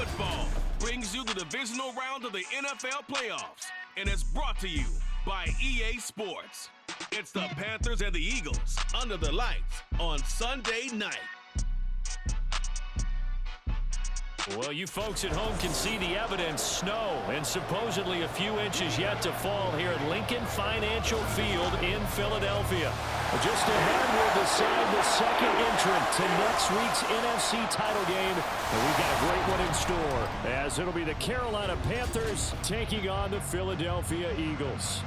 Football brings you the divisional round of the NFL playoffs, and it's brought to you by EA Sports. It's the Panthers and the Eagles under the lights on Sunday night. Well, you folks at home can see the evidence. Snow and supposedly a few inches yet to fall here at Lincoln Financial Field in Philadelphia. Just ahead, we'll decide the second entrant to next week's NFC title game. And we've got a great one in store, as it'll be the Carolina Panthers taking on the Philadelphia Eagles.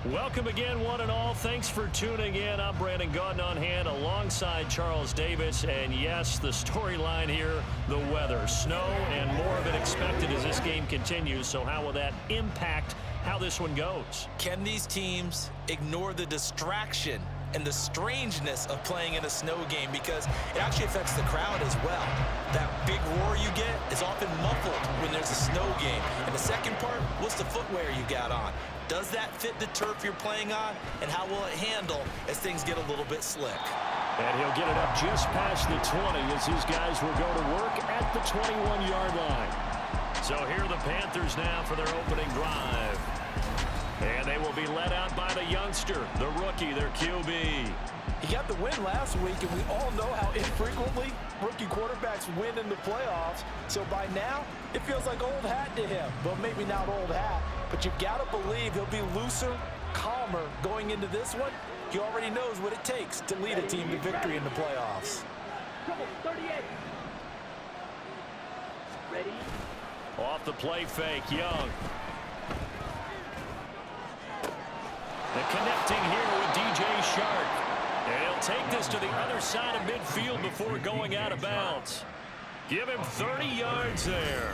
Welcome again, one and all. Thanks for tuning in. I'm Brandon Gaudin on hand alongside Charles Davis. And yes, the storyline here, the weather. Snow and more of it expected as this game continues. So how will that impact how this one goes? Can these teams ignore the distraction and the strangeness of playing in a snow game? Because it actually affects the crowd as well. That big roar you get is often muffled when there's a snow game. And the second part, what's the footwear you got on? Does that fit the turf you're playing on? And how will it handle as things get a little bit slick? And he'll get it up just past the 20 as his guys will go to work at the 21-yard line. So here are the Panthers now for their opening drive. And they will be led out by the youngster, the rookie, their QB. He got the win last week, and we all know how infrequently rookie quarterbacks win in the playoffs. So by now, it feels like old hat to him. Well, maybe not old hat, but you've got to believe he'll be looser, calmer going into this one. He already knows what it takes to lead a team to victory in the playoffs. 38. Ready? Off the play fake, Young. The connecting here with DJ Shark. And he'll take this to the other side of midfield before going out of bounds. Give him 30 yards there.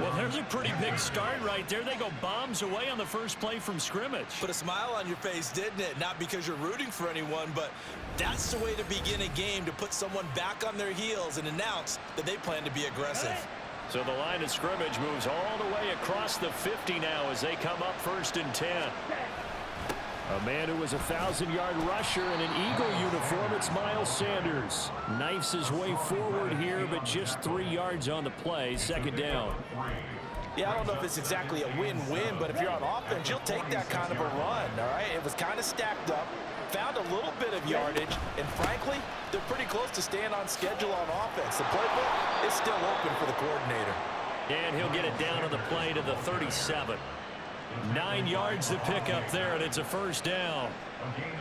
Well, there's a pretty big start right there. They go bombs away on the first play from scrimmage. Put a smile on your face, didn't it? Not because you're rooting for anyone, but that's the way to begin a game, to put someone back on their heels and announce that they plan to be aggressive. So the line of scrimmage moves all the way across the 50 now as they come up 1st and 10. A man who was a 1,000-yard rusher in an Eagle uniform, it's Miles Sanders. Knifes his way forward here, but just 3 yards on the play, second down. Yeah, I don't know if it's exactly a win-win, but if you're on offense, you'll take that kind of a run, all right? It was kind of stacked up, found a little bit of yardage, and frankly, they're pretty close to staying on schedule on offense. The playbook is still open for the coordinator. And he'll get it down on the play to the 37. 9 yards to pick up there, and it's a first down.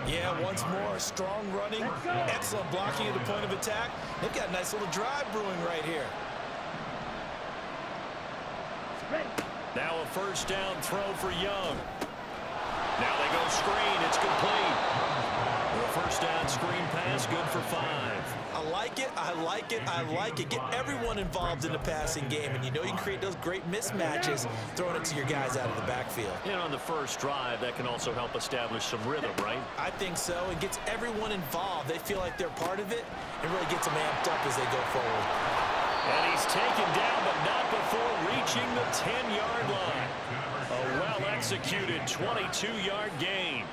Yeah, once more, strong running, excellent blocking at the point of attack. They've got a nice little drive brewing right here. Now a first down throw for Young. Now they go screen. It's complete. The first down screen pass, good for 5. I like it, I like it, I like it. Get everyone involved in the passing game, and you know you can create those great mismatches throwing it to your guys out of the backfield. And on the first drive, that can also help establish some rhythm, right? I think so. It gets everyone involved. They feel like they're part of it, and really gets them amped up as they go forward. And he's taken down, but not before reaching the 10-yard line. A well-executed 22-yard gain.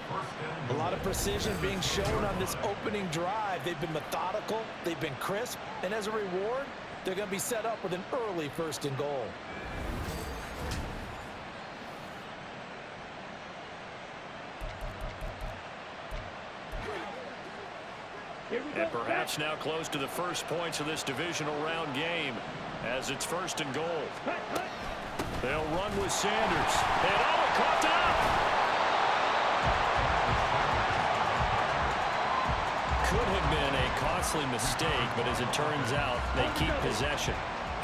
A lot of precision being shown on this opening drive. They've been methodical, they've been crisp, and as a reward, they're going to be set up with an early 1st and goal. And perhaps now close to the first points of this divisional round game as it's 1st and goal. They'll run with Sanders. And oh, it caught up! Could have been a costly mistake, but as it turns out, they keep possession.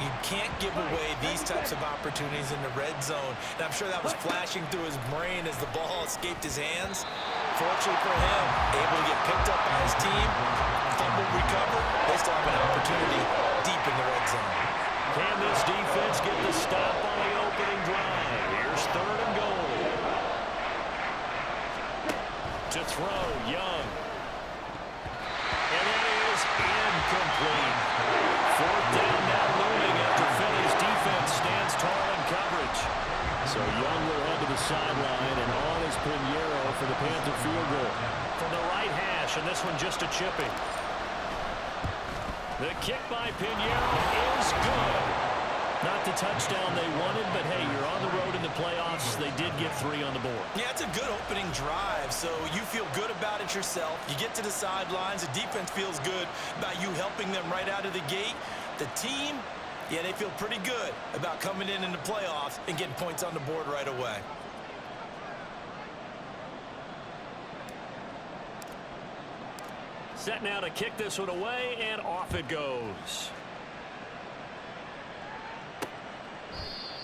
You can't give away these types of opportunities in the red zone. And I'm sure that was flashing through his brain as the ball escaped his hands. Fortunately for him, able to get picked up by his team, fumble recover. They still have an opportunity deep in the red zone. Can this defense get the stop on the opening drive? Here's 3rd and goal. To throw, Young. And it is incomplete. 4th down now looming after Philly's defense stands tall in coverage. So Young will head to the sideline, and on is Pinheiro for the Panther field goal. From the right hash, and this one just a chipping. The kick by Pinheiro is good. Not the touchdown they wanted, but hey, you're on the road in the playoffs. They did get 3 on the board. Yeah, it's a good opening drive, so you feel good about it yourself. You get to the sidelines. The defense feels good about you helping them right out of the gate. The team, yeah, they feel pretty good about coming in the playoffs and getting points on the board right away. Set now to kick this one away, and off it goes.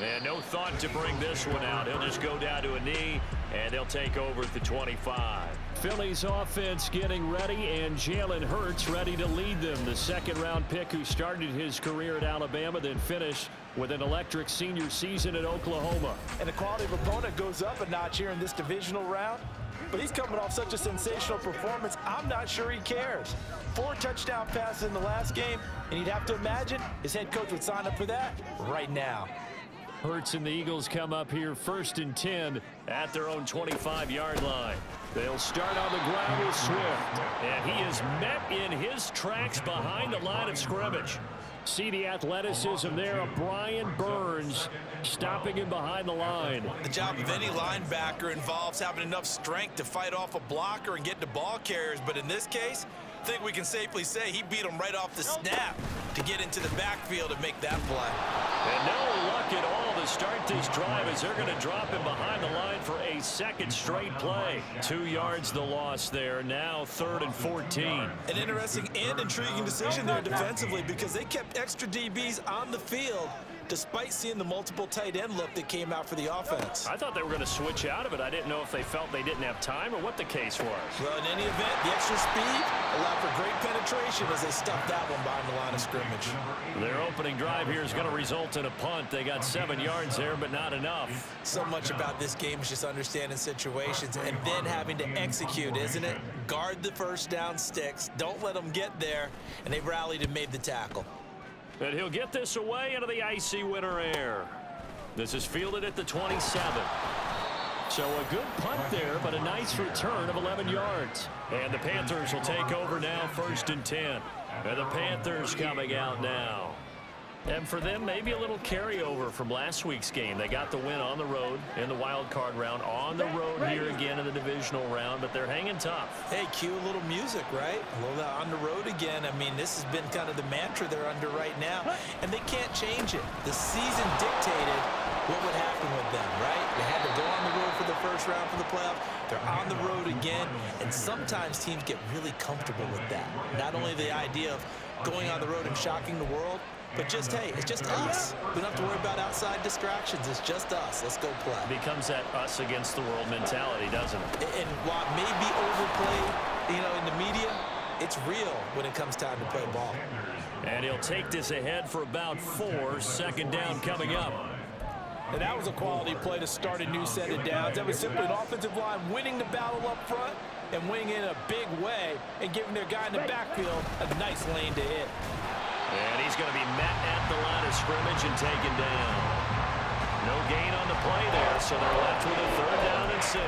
And no thought to bring this one out. He'll just go down to a knee, and they'll take over at the 25. Philly's offense getting ready, and Jalen Hurts ready to lead them. The second-round pick who started his career at Alabama, then finished with an electric senior season at Oklahoma. And the quality of opponent goes up a notch here in this divisional round. But he's coming off such a sensational performance, I'm not sure he cares. 4 touchdown passes in the last game, and you'd have to imagine his head coach would sign up for that right now. Hurts and the Eagles come up here 1st and 10 at their own 25-yard line. They'll start on the ground with Swift. And he is met in his tracks behind the line of scrimmage. See the athleticism there of Brian Burns stopping him behind the line. The job of any linebacker involves having enough strength to fight off a blocker and get to ball carriers. But in this case, I think we can safely say he beat him right off the snap to get into the backfield and make that play. And no luck at all to start this drive as they're going to drop him behind the line for a second straight play. 2 yards the loss there. Now 3rd and 14. An interesting and intriguing decision there defensively because they kept extra DBs on the field despite seeing the multiple tight end look that came out for the offense. I thought they were going to switch out of it. I didn't know if they felt they didn't have time or what the case was. Well, in any event, the extra speed allowed for great penetration as they stuffed that one behind the line of scrimmage. Their opening drive here is going to result in a punt. They got 7 yards there, but not enough. So much about this game is just understanding situations and then having to execute, isn't it? Guard the first down sticks. Don't let them get there. And they rallied and made the tackle. And he'll get this away into the icy winter air. This is fielded at the 27. So a good punt there, but a nice return of 11 yards. And the Panthers will take over now 1st and 10. And the Panthers coming out now. And for them, maybe a little carryover from last week's game. They got the win on the road in the wild card round, on the road here again in the divisional round, but they're hanging tough. Hey, cue a little music, right? A little on the road again. I mean, this has been kind of the mantra they're under right now, and they can't change it. The season dictated what would happen with them, right? They had to go on the road for the first round for the playoffs. They're on the road again, and sometimes teams get really comfortable with that. Not only the idea of going on the road and shocking the world, but just, hey, it's just us. We don't have to worry about outside distractions. It's just us. Let's go play. It becomes that us against the world mentality, doesn't it? And while it may be overplayed, in the media, it's real when it comes time to play ball. And he'll take this ahead for about 4. 2nd down coming up. And that was a quality play to start a new set of downs. That was simply an offensive line winning the battle up front and winning in a big way and giving their guy in the backfield a nice lane to hit. And he's going to be met at the line of scrimmage and taken down. No gain on the play there, so they're left with a 3rd down and 6.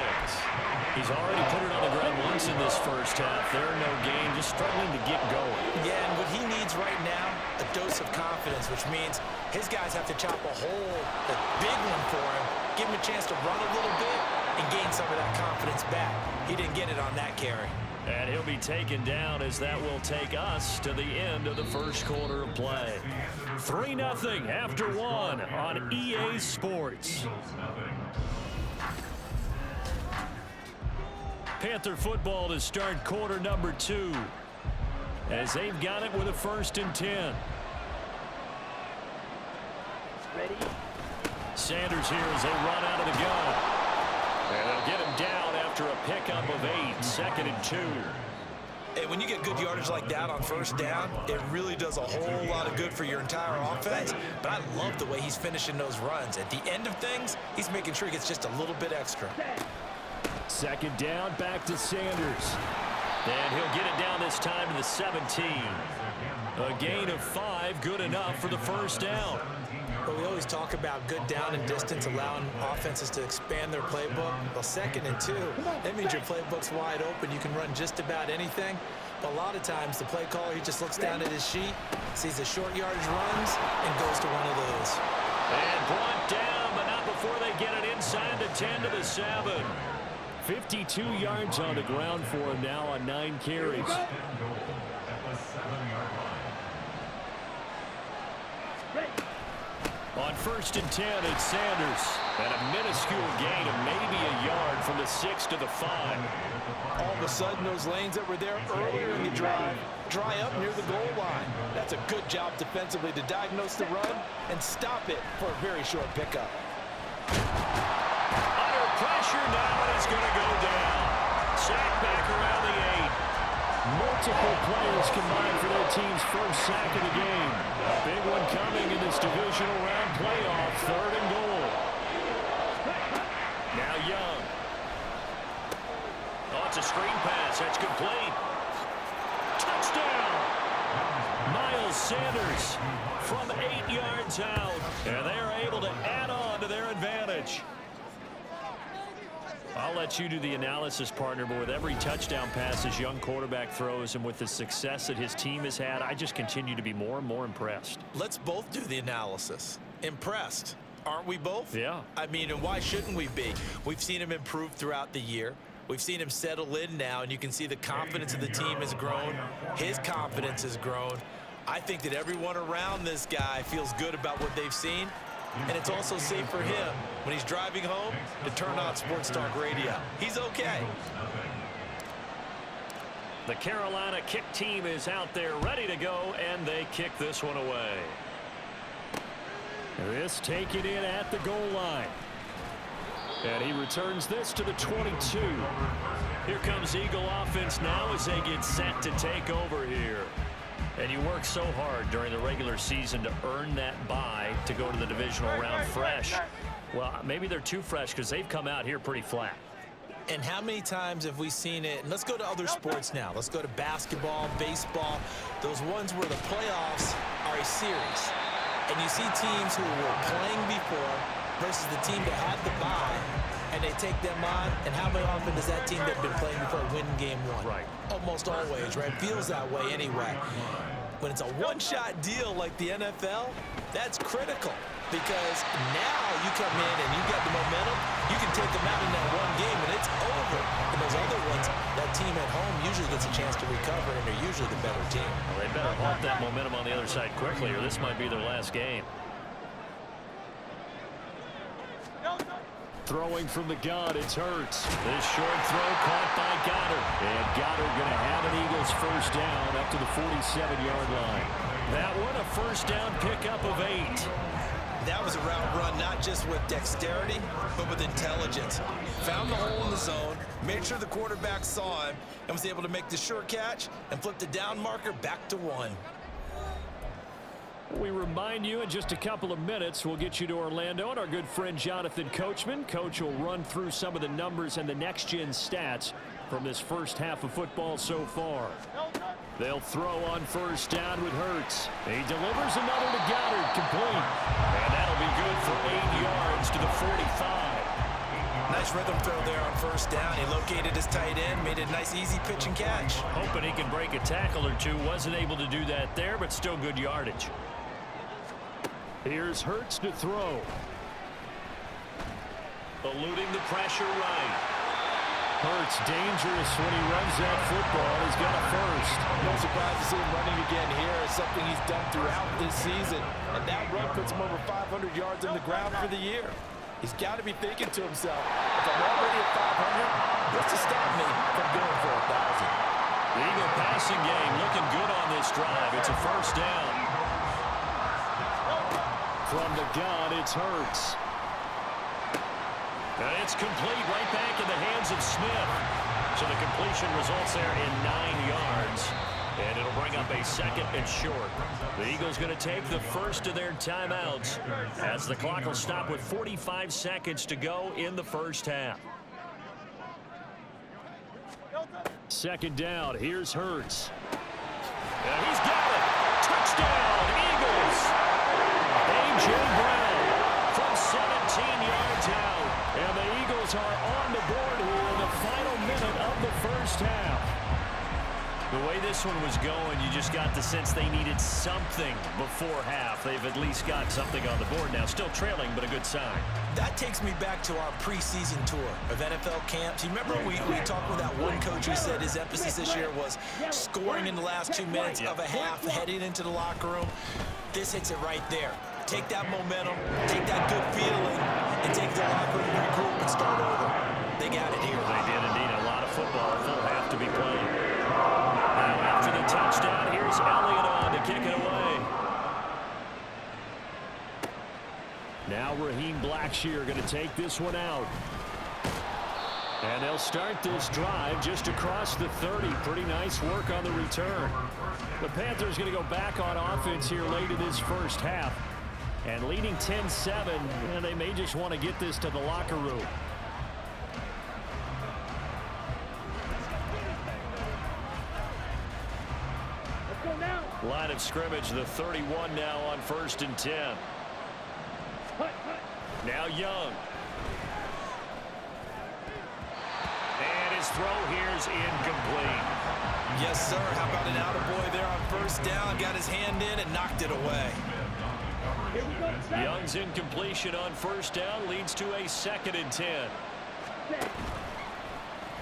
He's already put it on the ground once in this first half. There, no gain, just struggling to get going. Yeah, and what he needs right now, a dose of confidence, which means his guys have to chop a hole, a big one for him, give him a chance to run a little bit and gain some of that confidence back. He didn't get it on that carry. And he'll be taken down as that will take us to the end of the first quarter of play. 3-0 after 1 on EA Sports. Panther football to start quarter number 2 as they've got it with a 1st and 10. Ready? Sanders here as they run out of the gun. And they'll get him down after a pickup of 8, 2nd and 2. Hey, when you get good yardage like that on 1st down, it really does a whole lot of good for your entire offense. But I love the way he's finishing those runs. At the end of things, he's making sure he gets just a little bit extra. 2nd down, back to Sanders. And he'll get it down this time to the 17. A gain of 5, good enough for the 1st down. But we We always talk about good down and distance, allowing offenses to expand their playbook. Well, 2nd and 2, that means your playbook's wide open. You can run just about anything. But a lot of times, the play caller, he just looks down at his sheet, sees the short yardage runs, and goes to one of those. And brought down, but not before they get it inside the 10 to the 7. 52 yards on the ground for him now on 9 carries. On 1st and 10, it's Sanders. And a minuscule gain of maybe a yard from the 6 to the 5. All of a sudden, those lanes that were there earlier in the drive dry up near the goal line. That's a good job defensively to diagnose the run and stop it for a very short pickup. Under pressure now, and he's going to go down. Sack back around the 8. Multiple players combined for their team's first sack of the game. A big one coming in this divisional round playoff, 3rd and goal. Now Young. Oh, it's a screen pass. That's complete. Touchdown! Miles Sanders from 8 yards out. And they're able to add on to their advantage. I'll let you do the analysis, partner, but with every touchdown pass his young quarterback throws and with the success that his team has had, I just continue to be more and more impressed. Let's both do the analysis. Impressed. Aren't we both? Yeah. I mean, and why shouldn't we be? We've seen him improve throughout the year. We've seen him settle in now, and you can see the confidence of the team has grown. His confidence has grown. I think that everyone around this guy feels good about what they've seen. And it's also safe for him when he's driving home to turn on Sports Talk Radio. He's okay. The Carolina kick team is out there ready to go, and they kick this one away. This taken in at the goal line. And he returns this to the 22. Here comes Eagle offense now as they get set to take over here. And you work so hard during the regular season to earn that bye to go to the divisional round fresh. Well, maybe they're too fresh because they've come out here pretty flat. And how many times have we seen it? And let's go to other sports now. Let's go to basketball, baseball, those ones where the playoffs are a series. And you see teams who were playing before versus the team that had the bye, and they take them on. And how very often does that team that's been playing before win game 1? Right. Almost always, right? Feels that way anyway. When it's a one-shot deal like the NFL, that's critical because now you come in and you got the momentum. You can take them out in that one game, and it's over. And those other ones, that team at home usually gets a chance to recover, and they're usually the better team. Well, they better halt that momentum on the other side quickly, or this might be their last game. Throwing from the gun, it's Hurts. This short throw caught by Goddard. And Goddard going to have an Eagles first down up to the 47-yard line. That one a first down pickup of 8. That was a route run not just with dexterity, but with intelligence. Found the hole in the zone, made sure the quarterback saw him, and was able to make the short catch and flip the down marker back to 1. We remind you in just a couple of minutes, we'll get you to Orlando and our good friend Jonathan Coachman. Coach will run through some of the numbers and the next-gen stats from this first half of football so far. They'll throw on first down with Hurts. He delivers another to Goddard, complete. And that'll be good for 8 yards to the 45. Nice rhythm throw there on first down. He located his tight end, made a nice easy pitch and catch. Hoping he can break a tackle or two. Wasn't able to do that there, but still good yardage. Here's Hurts to throw. Eluding the pressure right. Hurts dangerous when he runs that football. He's got a first. No surprise to see him running again here. It's something he's done throughout this season. And that run puts him over 500 yards on the ground for the year. He's got to be thinking to himself, if I'm already at 500, what's to stop me from going for 1,000? The Eagle passing game looking good on this drive. It's a first down. From the gun, it's Hurts. And it's complete right back in the hands of Smith. So the completion results there in 9 yards. And it'll bring up a 2nd and short. The Eagles going to take the first of their timeouts as the clock will stop with 45 seconds to go in the first half. 2nd down. Here's Hurts. And he's got it. Touchdown, Eagles. A.J. Brown yards out. And the Eagles are on the board here in the final minute of the first half. The way this one was going, you just got the sense they needed something before half. They've at least got something on the board now. Still trailing, but a good sign. That takes me back to our preseason tour of NFL camps. You remember we talked with that one coach who said his emphasis this year was scoring in the last 2 minutes of a half, heading into the locker room. This hits it right there. Take that momentum, take that good feeling, and take the locker room, regroup, and start over. They got it here. They did indeed. A lot of football, full half to be played. Now after the touchdown, here's Elliott on to kick it away. Now Raheem Blackshear going to take this one out. And they'll start this drive just across the 30. Pretty nice work on the return. The Panthers going to go back on offense here late in this first half. And leading 10-7, and they may just want to get this to the locker room. Line of scrimmage, the 31 now on 1st and 10. Now Young. And his throw here's incomplete. Yes, sir. How about an attaboy there on 1st down? Got his hand in and knocked it away. Young's incompletion on 1st down leads to a 2nd and 10.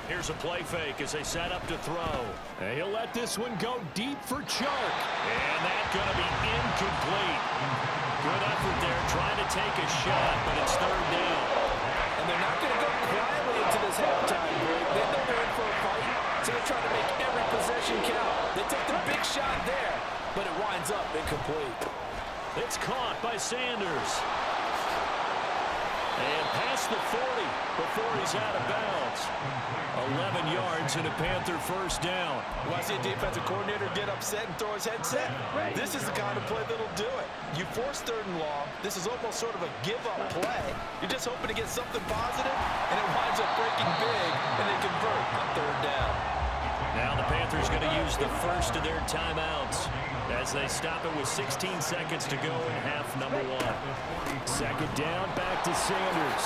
Here's a play fake as they set up to throw. And he'll let this one go deep for Chark. And that's going to be incomplete. Good effort there trying to take a shot, but it's 3rd down. And they're not going to go quietly into this halftime break. They know they're in for a fight, so they're trying to make every possession count. They took the big shot there, but it winds up incomplete. It's caught by Sanders. And past the 40 before he's out of bounds. 11 yards and a Panther 1st down. When I see a defensive coordinator get upset and throw his headset, this is the kind of play that'll do it. You force 3rd and long. This is almost sort of a give-up play. You're just hoping to get something positive, and it winds up breaking big, and they convert on 3rd down. Now the Panthers going to use the first of their timeouts as they stop it with 16 seconds to go in half number 1. 2nd down, back to Sanders.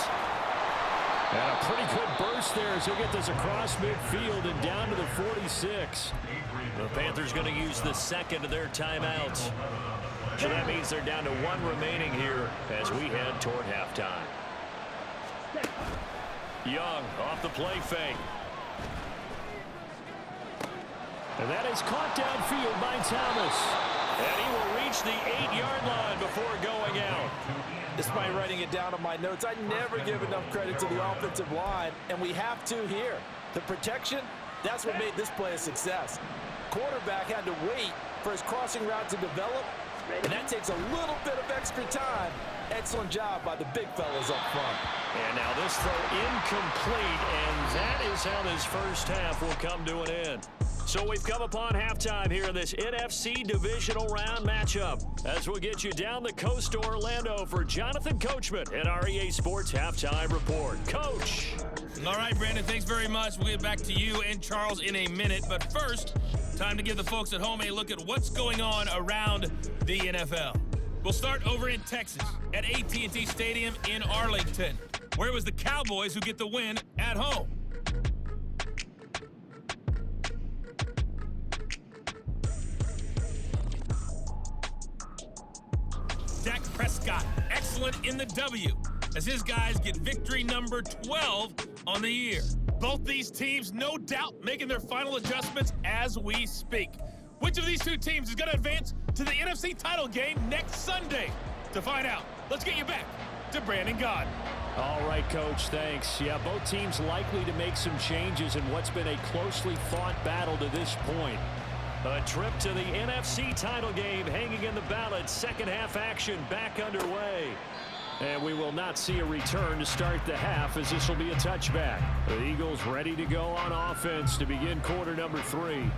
And a pretty good burst there as he'll get this across midfield and down to the 46. The Panthers going to use the 2nd of their timeouts. So that means they're down to 1 remaining here as we head toward halftime. Young off the play fake. And that is caught downfield by Thomas. And he will reach the 8-yard line before going out. Despite writing it down on my notes, I never give enough credit to the offensive line, and we have to here. The protection, that's what made this play a success. Quarterback had to wait for his crossing route to develop, and that takes a little bit of extra time. Excellent job by the big fellas up front. And now this throw incomplete, and that is how this first half will come to an end. So we've come upon halftime here in this NFC Divisional Round matchup as we'll get you down the coast to Orlando for Jonathan Coachman at our EA Sports Halftime Report. Coach. All right, Brandon, thanks very much. We'll get back to you and Charles in a minute. But first, time to give the folks at home a look at what's going on around the NFL. We'll start over in Texas at AT&T Stadium in Arlington, where it was the Cowboys who get the win at home. Dak Prescott, excellent in the W, as his guys get victory number 12 on the year. Both these teams, no doubt, making their final adjustments as we speak. Which of these two teams is going to advance to the NFC title game next Sunday? To find out, let's get you back to Brandon Gaudin. All right, Coach, thanks. Yeah, both teams likely to make some changes in what's been a closely fought battle to this point. A trip to the NFC title game hanging in the balance. Second half action back underway. And we will not see a return to start the half as this will be a touchback. The Eagles ready to go on offense to begin quarter number 3.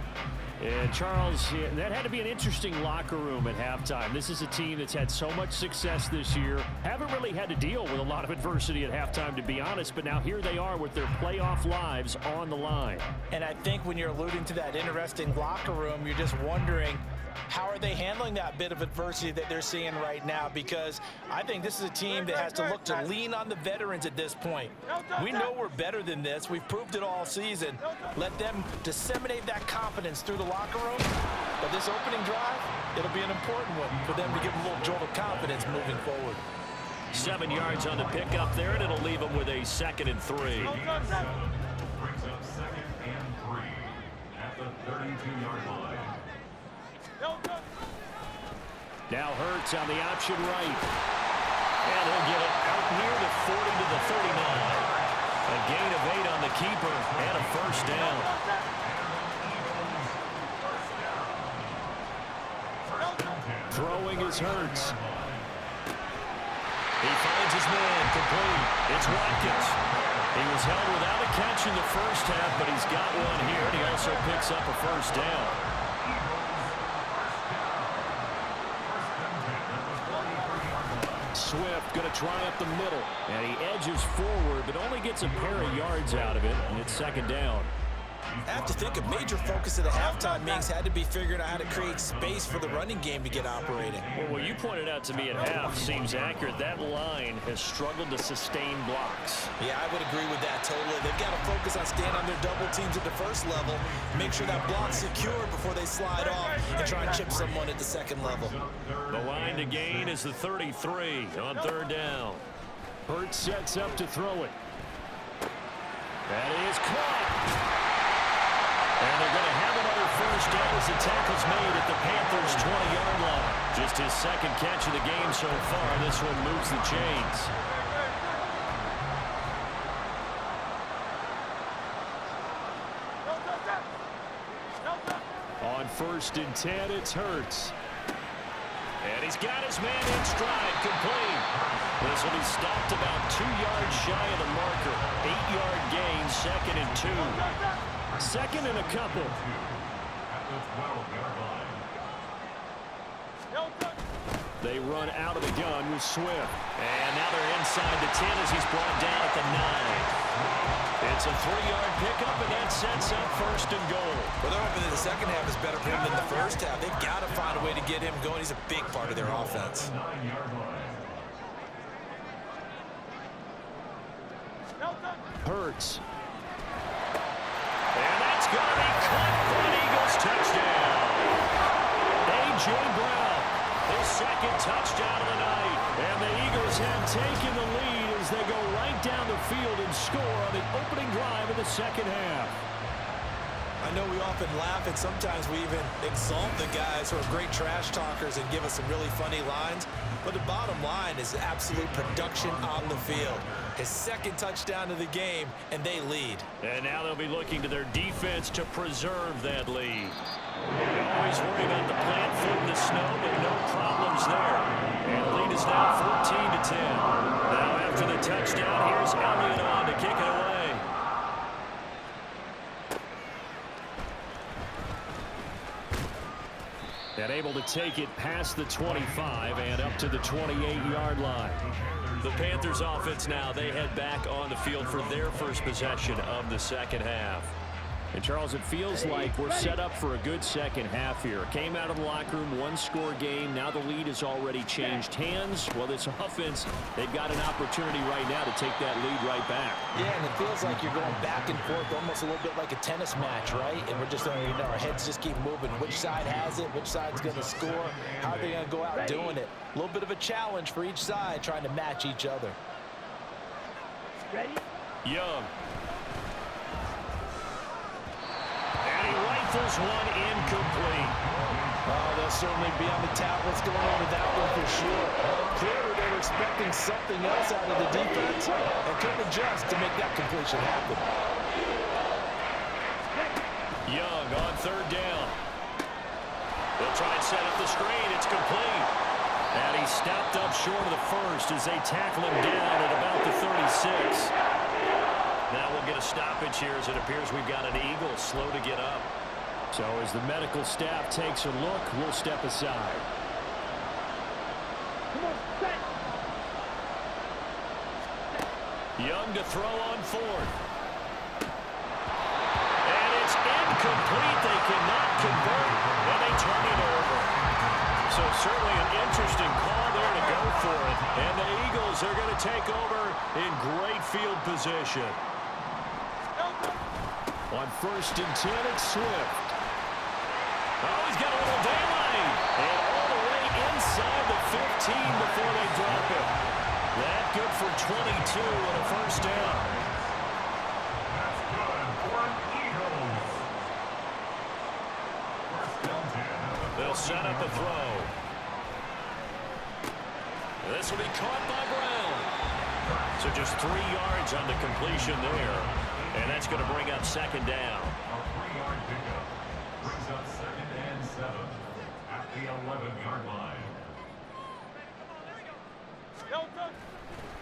And Charles, that had to be an interesting locker room at halftime. This is a team that's had so much success this year. Haven't really had to deal with a lot of adversity at halftime, to be honest. But now here they are with their playoff lives on the line. And I think when you're alluding to that interesting locker room, you're just wondering How are they handling that bit of adversity that they're seeing right now? Because I think this is a team that has to look to lean on the veterans at this point. We know we're better than this. We've proved it all season. Let them disseminate that confidence through the locker room. But this opening drive, it'll be an important one for them to give them a little jolt of confidence moving forward. 7 yards on the pickup there, and it'll leave them with a 2nd and 3. Brings up 2nd and 3 at the 32-yard line. Now Hurts on the option right. And he'll get it out near the 40 to the 39. A gain of 8 on the keeper and a 1st down. Throwing is Hurts. He finds his man complete. It's Watkins. He was held without a catch in the first half, but he's got one here, and he also picks up a 1st down. Swift going to try up the middle, and he edges forward, but only gets a pair of yards out of it, and it's 2nd down. I have to think a major focus of the halftime meetings had to be figuring out how to create space for the running game to get operating. Well, what you pointed out to me at half seems accurate. That line has struggled to sustain blocks. Yeah, I would agree with that totally. They've got to focus on staying on their double teams at the first level, make sure that block's secured before they slide off and try and chip someone at the 2nd level. The line to gain is the 33 on 3rd down. Hurts sets up to throw it. That is caught. And they're going to have another 1st down as the tackle's made at the Panthers' 20-yard line. Just his 2nd catch of the game so far. This one moves the chains. On 1st and 10, it's Hurts. And he's got his man in stride, complete. This will be stopped about 2 yards shy of the marker. 8-yard gain, 2nd and 2. 2nd and a couple. At the 12-yard line. They run out of the gun with Swift. And now they're inside the 10 as he's brought down at the 9. It's a 3-yard pickup, and that sets up 1st and goal. Well, they're hoping that the 2nd half is better for him than the first half. They've got to find a way to get him going. He's a big part of their offense. 9-yard line. Hurts. And that's going to be caught for an Eagles touchdown. A.J. Brown, his 2nd touchdown of the night. And the Eagles have taken the lead as they go right down the field and score on the opening drive of the 2nd half. I know we often laugh, and sometimes we even exalt the guys who are great trash talkers and give us some really funny lines. But the bottom line is absolute production on the field. His 2nd touchdown of the game, and they lead. And now they'll be looking to their defense to preserve that lead. They always worry about the plant foot in the snow, but no problems there. And the lead is now 14-10. Now after the touchdown, here's Elliott on to kick it away. And able to take it past the 25 and up to the 28-yard line. The Panthers offense now, they head back on the field for their first possession of the 2nd half. And Charles, it feels like we're set up for a good 2nd half here. Came out of the locker room, 1-score game. Now the lead has already changed hands. Well, this offense, they've got an opportunity right now to take that lead right back. Yeah, and it feels like you're going back and forth almost a little bit like a tennis match, right? And we're just, our heads just keep moving. Which side has it? Which side's going to score? How are they going to go out doing it? A little bit of a challenge for each side trying to match each other. Ready? Young. And he rifles one incomplete. Oh, they'll certainly be on the tablets going on with that one for sure. Clearly they were expecting something else out of the defense and couldn't adjust to make that completion happen. Young on 3rd down. They'll try and set up the screen. It's complete. And he stopped up short of the 1st as they tackle him down at about the 36. Now we'll get a stoppage here as it appears we've got an Eagle slow to get up. So as the medical staff takes a look, we'll step aside. Come on, set. Young to throw on 4th. And it's incomplete. They cannot convert, and they turn it over. So certainly an interesting call there to go for it. And the Eagles are going to take over in great field position. On 1st and 10, it's Swift. Oh, he's got a little daylight. And all the way inside the 15 before they drop it. That good for 22 and a first down. That's good for an Eagles. First down 10. They'll set up a throw. This will be caught by Brown. So just 3 yards on the completion there. And that's going to bring up second down. A 3-yard pickup brings up 2nd and 7 at the 11-yard line.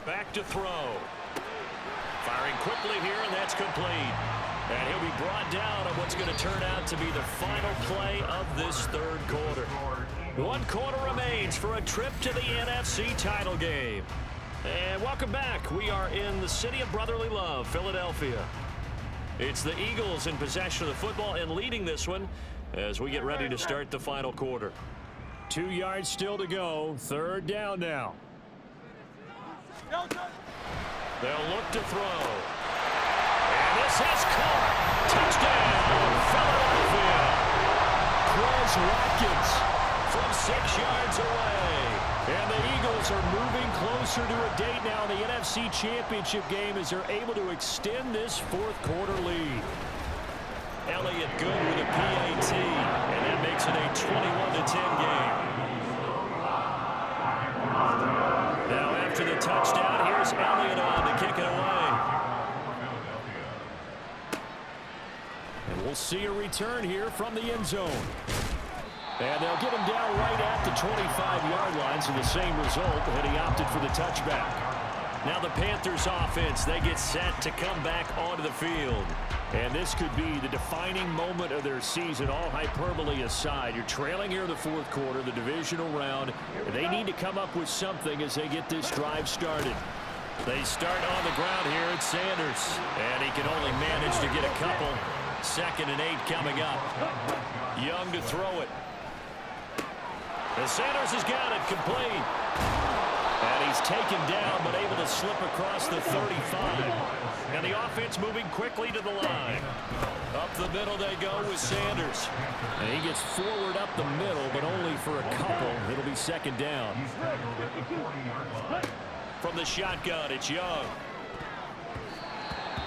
Back to throw. Firing quickly here, and that's complete. And he'll be brought down on what's going to turn out to be the final play of this third quarter. 1 quarter remains for a trip to the NFC title game. And welcome back. We are in the city of brotherly love, Philadelphia. It's the Eagles in possession of the football and leading this one as we get ready to start the final quarter. 2 yards still to go. Third down now. They'll look to throw. And this has caught. Touchdown, Philadelphia. Quez Watkins from 6 yards away. And the Eagles are moving closer to a date now in the NFC Championship game as they're able to extend this fourth quarter lead. Elliott good with a PAT, and that makes it a 21-10 game. Now after the touchdown, here's Elliott on to kick it away. And we'll see a return here from the end zone. And they'll get him down right at the 25-yard line, so the same result, had he opted for the touchback. Now the Panthers offense, they get set to come back onto the field. And this could be the defining moment of their season, all hyperbole aside. You're trailing here in the fourth quarter, the divisional round. And they need to come up with something as they get this drive started. They start on the ground here at Sanders. And he can only manage to get a couple. 2nd and 8 coming up. Young to throw it. And Sanders has got it complete. And he's taken down, but able to slip across the 35. And the offense moving quickly to the line. Up the middle they go with Sanders. And he gets forward up the middle, but only for a couple. It'll be second down. From the shotgun, it's Young.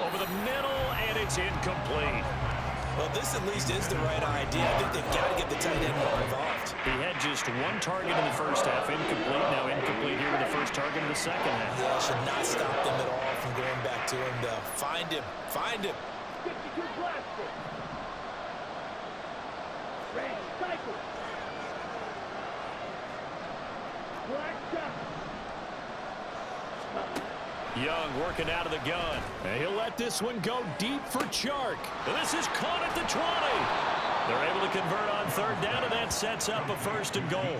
Over the middle, and it's incomplete. Well, this at least is the right idea. I think they've got to get the tight end more involved. He had just 1 target in the first half. Incomplete. Now incomplete here with the first target in the second half. Yeah, should not stop them at all from going back to him, though. Find him. Find him. 52 blaster. Red cycle. Black shot. Young working out of the gun. And he'll let this one go deep for Chark. And this is caught at the 20. They're able to convert on third down, and that sets up a 1st and goal.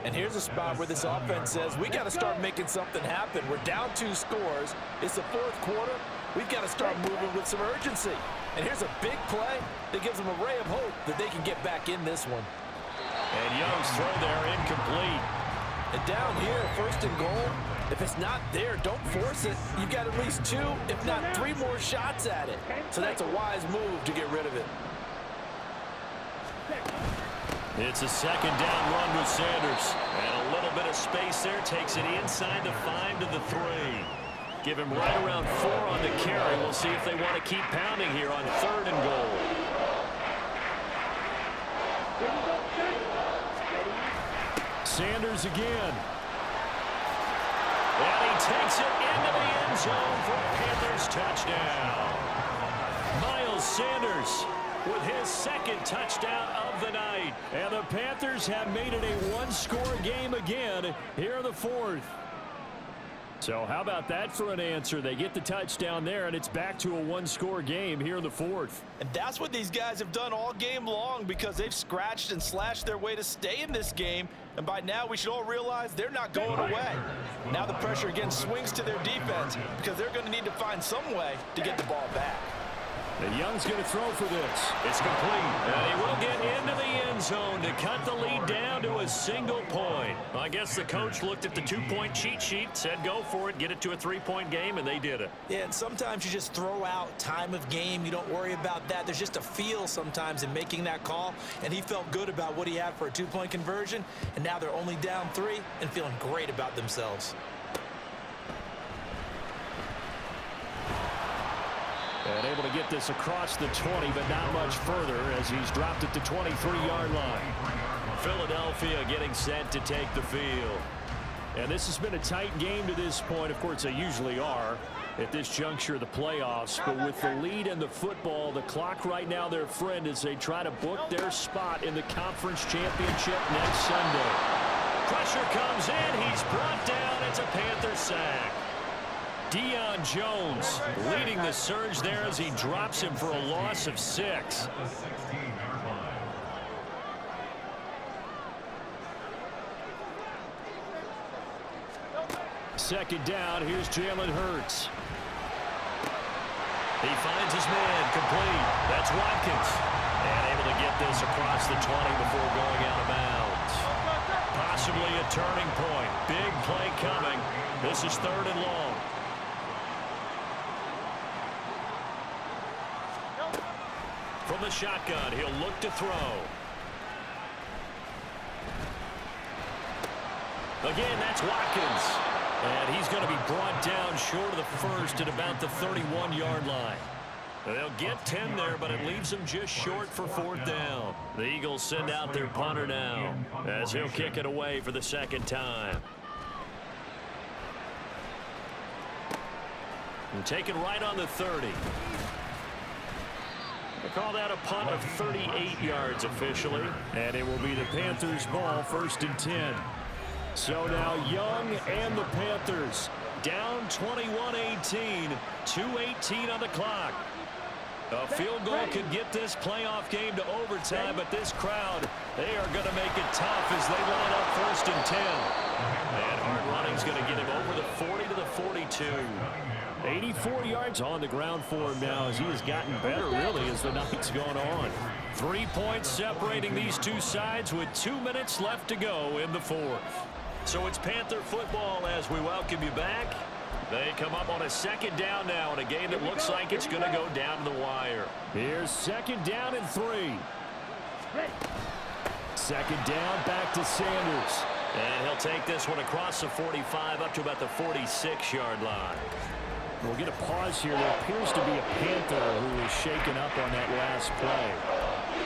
And here's a spot where this offense says, we got to start making something happen. We're down 2 scores. It's the fourth quarter. We've got to start moving with some urgency. And here's a big play that gives them a ray of hope that they can get back in this one. And Young's throw there incomplete. And down here, 1st and goal, if it's not there, don't force it. You've got at least 2, if not 3 more shots at it. So that's a wise move to get rid of it. It's a second down run with Sanders. And a little bit of space there, takes it inside the 5 to the 3. Give him right around 4 on the carry. We'll see if they want to keep pounding here on 3rd and goal. Sanders again. And he takes it into the end zone for a Panthers touchdown. Miles Sanders with his 2nd touchdown of the night. And the Panthers have made it a 1-score game again here in the 4th. So how about that for an answer? They get the touchdown there, and it's back to a 1-score game here in the 4th. And that's what these guys have done all game long, because they've scratched and slashed their way to stay in this game. And by now, we should all realize they're not going away. Now the pressure again swings to their defense, because they're going to need to find some way to get the ball back. And Young's going to throw for this. It's complete. And he will get into the end zone to cut the lead down to a single point. Well, I guess the coach looked at the two-point cheat sheet, said go for it, get it to a three-point game, and they did it. Yeah, and sometimes you just throw out time of game. You don't worry about that. There's just a feel sometimes in making that call, and he felt good about what he had for a two-point conversion, and now they're only down 3 and feeling great about themselves. And able to get this across the 20, but not much further as he's dropped it to 23-yard line. Philadelphia getting set to take the field. And this has been a tight game to this point. Of course, they usually are at this juncture of the playoffs. But with the lead in the football, the clock right now their friend as they try to book their spot in the conference championship next Sunday. Pressure comes in. He's brought down. It's a Panther sack. Deion Jones leading the surge there as he drops him for a loss of 6. Second down, here's Jalen Hurts. He finds his man, complete. That's Watkins. And able to get this across the 20 before going out of bounds. Possibly a turning point. Big play coming. This is 3rd and long. From the shotgun, he'll look to throw. Again, that's Watkins. And he's going to be brought down short of the first at about the 31-yard line. They'll get 10 there, but it leaves them just short for 4th down. The Eagles send out their punter now as he'll kick it away for the second time. And taken right on the 30. They call that a punt of 38 yards officially. And it will be the Panthers' ball, 1st and 10. So now Young and the Panthers down 21-18, 2:18 on the clock. A field goal could get this playoff game to overtime, but this crowd, they are going to make it tough as they line up 1st and 10. And hard running's going to get him over the 40 to the 42. 84 yards on the ground for him now as he has gotten better, really, as the night's gone on. 3 points separating these two sides with 2 minutes left to go in the 4th. So it's Panther football as we welcome you back. They come up on a 2nd down now in a game that looks like it's going to go down to the wire. Here's 2nd down and 3. 2nd down, back to Sanders. And he'll take this one across the 45 up to about the 46-yard line. We'll get a pause here. There appears to be a Panther who is shaken up on that last play.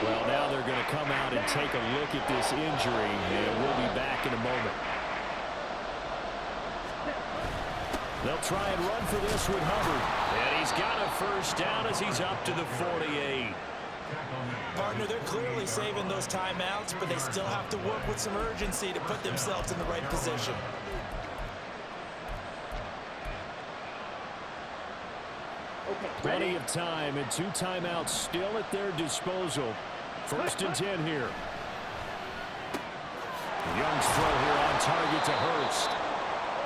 Well, now they're going to come out and take a look at this injury, and we'll be back in a moment. They'll try and run for this with Hubbard. And he's got a 1st down as he's up to the 48. Partner, they're clearly saving those timeouts, but they still have to work with some urgency to put themselves in the right position. Plenty of time and 2 timeouts still at their disposal. 1st and 10 here. Young's throw here on target to Hurst.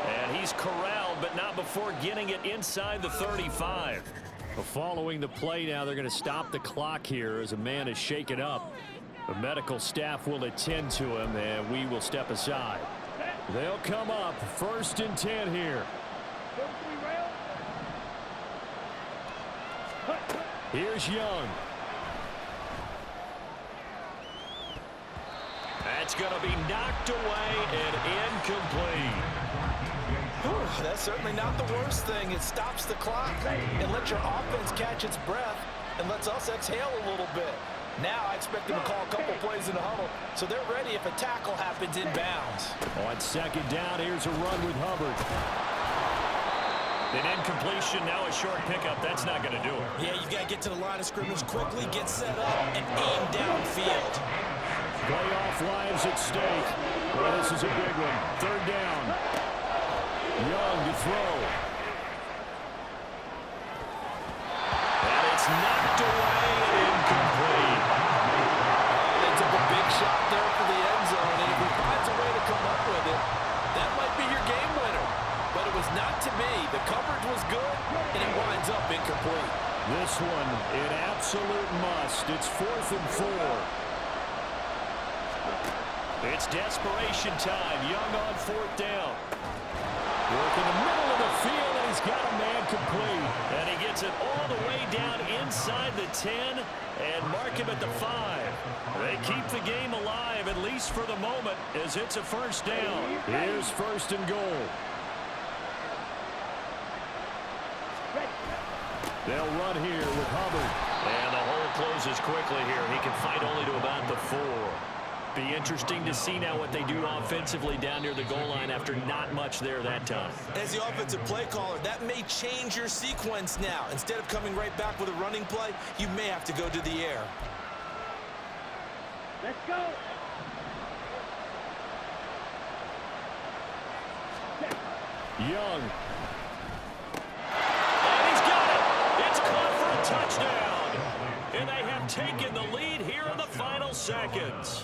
And he's corralled, but not before getting it inside the 35. Following the play now, they're going to stop the clock here as a man is shaken up. The medical staff will attend to him, and we will step aside. They'll come up 1st and 10 here. Here's Young. That's going to be knocked away and incomplete. Whew, that's certainly not the worst thing. It stops the clock and lets your offense catch its breath and lets us exhale a little bit. Now I expect them to call a couple plays in the huddle, so they're ready if a tackle happens inbounds. On 2nd down, here's a run with Hubbard. An incompletion, now a short pickup. That's not going to do it. Yeah, you've got to get to the line of scrimmage quickly, get set up, and aim downfield. Playoff lives at stake. Well, this is a big one. 3rd down. Young to throw. And it's knocked away and incomplete. They took a big shot there for the end zone, and if he finds a way to come up with it, that might be your game winner. But it was not to be. The coverage was good, and it winds up incomplete. This one an absolute must. It's 4th and 4. It's desperation time. Young on 4th down. Work in the middle of the field, and he's got a man complete. And he gets it all the way down inside the 10 and mark him at the 5. They keep the game alive, at least for the moment, as it's a 1st down. Here's 1st and goal. They'll run here with Hubbard. And the hole closes quickly here. He can fight only to about the 4. Be interesting to see now what they do offensively down near the goal line after not much there that time. As the offensive play caller, that may change your sequence now. Instead of coming right back with a running play, you may have to go to the air. Let's go. Young. And he's got it. It's caught for a touchdown. And they have taken the lead here in the final seconds.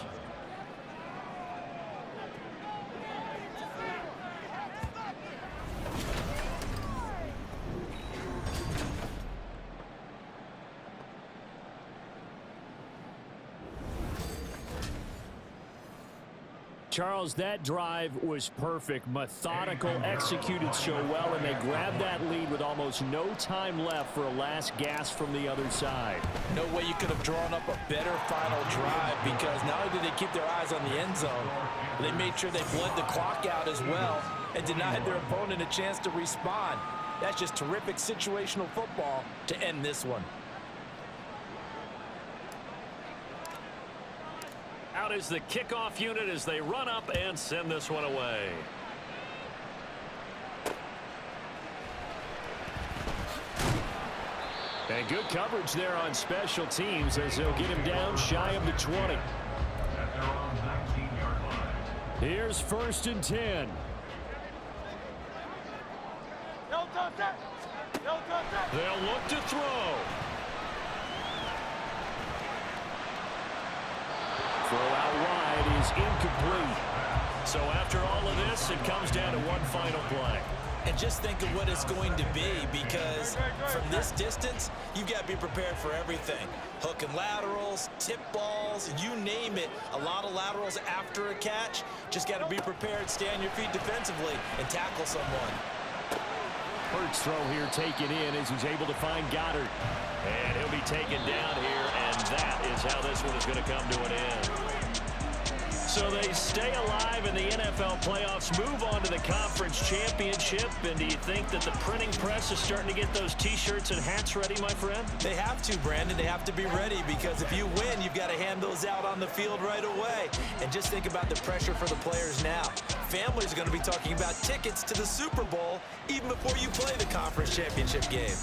Charles, that drive was perfect, methodical, executed so well, and they grabbed that lead with almost no time left for a last gasp from the other side. No way you could have drawn up a better final drive, because not only did they keep their eyes on the end zone, they made sure they bled the clock out as well and denied their opponent a chance to respond. That's just terrific situational football to end this one. Out is the kickoff unit as they run up and send this one away. And good coverage there on special teams as they'll get him down shy of the 20. At their own 19-yard line. Here's 1st and 10. They'll look to throw. Throw out wide is incomplete. So after all of this, it comes down to one final play. And just think of what it's going to be, because from this distance, you've got to be prepared for everything. Hook and laterals, tip balls, you name it. A lot of laterals after a catch. Just got to be prepared, stay on your feet defensively, and tackle someone. Hurts throw here taken in as he's able to find Goddard. And he'll be taken down here, and that is how this one is going to come to an end. So they stay alive in the NFL playoffs, move on to the conference championship. And do you think that the printing press is starting to get those T-shirts and hats ready, my friend? They have to, Brandon. They have to be ready, because if you win, you've got to hand those out on the field right away. And just think about the pressure for the players now. Families are going to be talking about tickets to the Super Bowl even before you play the conference championship game.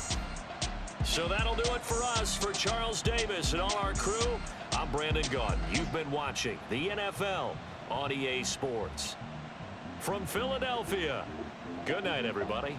So that'll do it for us. For Charles Davis and all our crew, I'm Brandon Gaudin. You've been watching the NFL on EA Sports. From Philadelphia, good night, everybody.